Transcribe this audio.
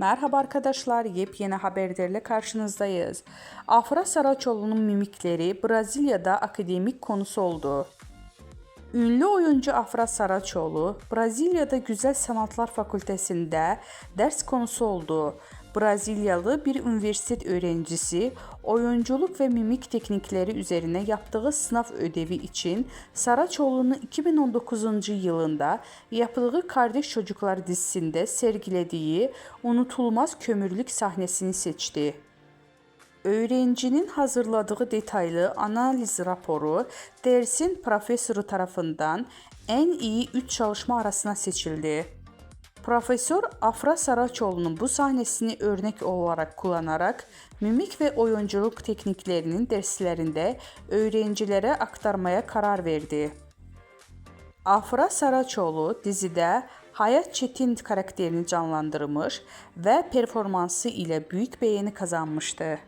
Merhaba arkadaşlar, yepyeni haberlerle karşınızdayız. Afra Saraçoğlu'nun mimikleri Brezilya'da akademik konusu oldu. Ünlü oyuncu Afra Saraçoğlu, Brezilya'da Güzel Sanatlar Fakültesinde ders konusu oldu. Brezilyalı bir üniversitet öğrencisi oyunculuk ve mimik teknikleri üzerine yaptığı sınav ödevi için Saraçoğlu'nun 2019 yılında yaptığı Kardeş Çocuklar dizisinde sergilediği unutulmaz kömürlük sahnesini seçti. Öğrencinin hazırladığı detaylı analiz raporu dersin profesörü tarafından en iyi 3 çalışma arasına seçildi. Profesör Afra Saraçoğlu'nun bu sahnesini örnek olarak kullanarak mimik ve oyunculuk tekniklerinin derslerinde öğrencilere aktarmaya karar verdi. Afra Saraçoğlu dizide Hayat Çetin karakterini canlandırmış ve performansı ile büyük beğeni kazanmıştı.